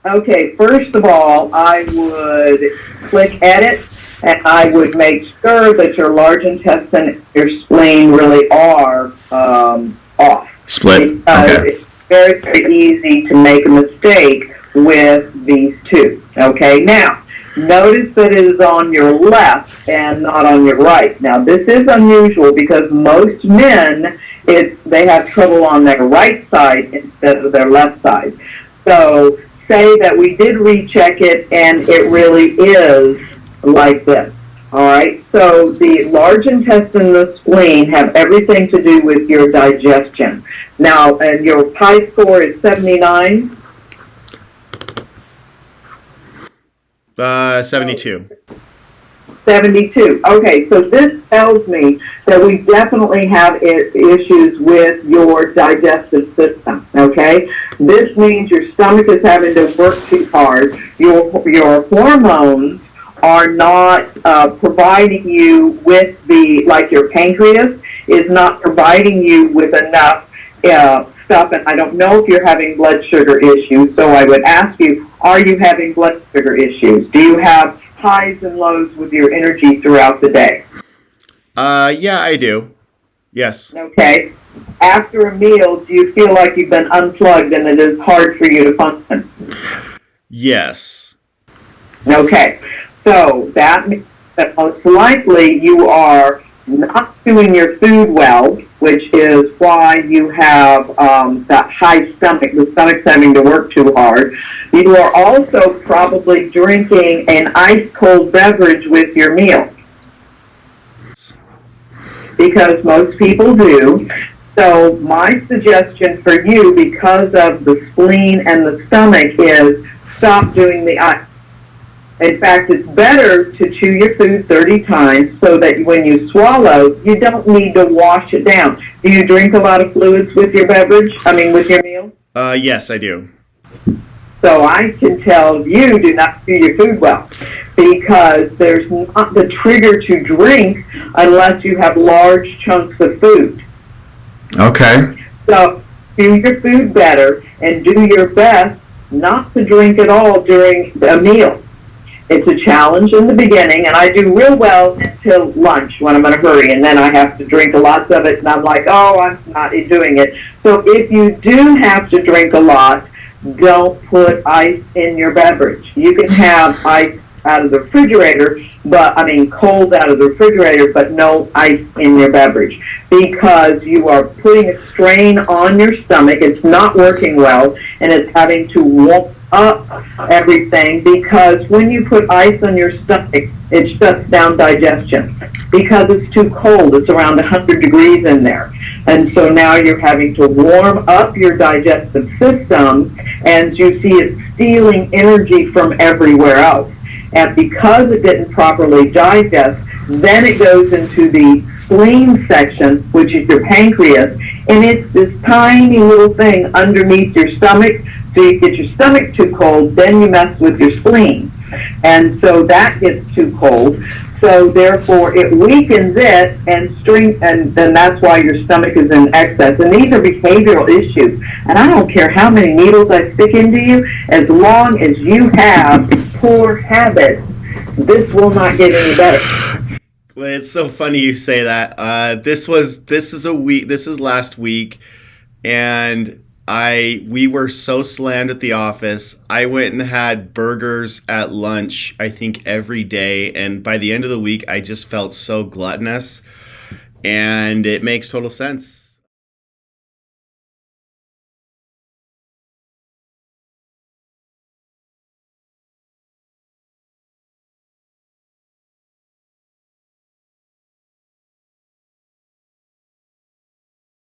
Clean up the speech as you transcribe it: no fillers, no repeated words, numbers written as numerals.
Okay, first of all, I would click edit and I would make sure that your large intestine and your spleen really are off. Split. Because Okay. it's very, very easy to make a mistake with these two. Okay, now, notice that it is on your left and not on your right. Now, this is unusual because most men, they have trouble on their right side instead of their left side. So, say that we did recheck it and it really is like this. All right. So the large intestine and the spleen have everything to do with your digestion. Now, and your pi score is 79. 72. 72. Okay, so this tells me that we definitely have issues with your digestive system, okay? This means your stomach is having to work too hard. Your hormones are not providing you with like your pancreas is not providing you with enough stuff. And I don't know if you're having blood sugar issues, so I would ask you, are you having blood sugar issues? Do you have highs and lows with your energy throughout the day? Yeah, I do. Yes. Okay. After a meal, do you feel like you've been unplugged and it is hard for you to function? Yes. Okay. So that means that most likely you are not doing your food well, which is why you have that high stomach. The stomach's having to work too hard. You are also probably drinking an ice-cold beverage with your meal, because most people do. So my suggestion for you, because of the spleen and the stomach, is stop doing the ice. In fact, it's better to chew your food 30 times so that when you swallow, you don't need to wash it down. Do you drink a lot of fluids with your with your meal? Yes, I do. So I can tell you do not chew your food well, because there's not the trigger to drink unless you have large chunks of food. Okay. So do your food better and do your best not to drink at all during a meal. It's a challenge in the beginning, and I do real well until lunch when I'm in a hurry, and then I have to drink lots of it, and I'm like, oh, I'm not doing it. So if you do have to drink a lot, don't put ice in your beverage. You can have ice out of the refrigerator, cold out of the refrigerator, but no ice in your beverage, because you are putting a strain on your stomach. It's not working well, and it's having to warm up everything, because when you put ice on your stomach, it shuts down digestion because it's too cold. It's around 100 degrees in there. And so now you're having to warm up your digestive system, and you see it stealing energy from everywhere else. And because it didn't properly digest, then it goes into the spleen section, which is your pancreas, and it's this tiny little thing underneath your stomach. So you get your stomach too cold, then you mess with your spleen. And so that gets too cold. So therefore it weakens it and that's why your stomach is in excess. And these are behavioral issues. And I don't care how many needles I stick into you, as long as you have poor habits, this will not get any better. Well, it's so funny you say that. This is last week, and we were so slammed at the office. I went and had burgers at lunch, I think every day. And by the end of the week, I just felt so gluttonous, and it makes total sense.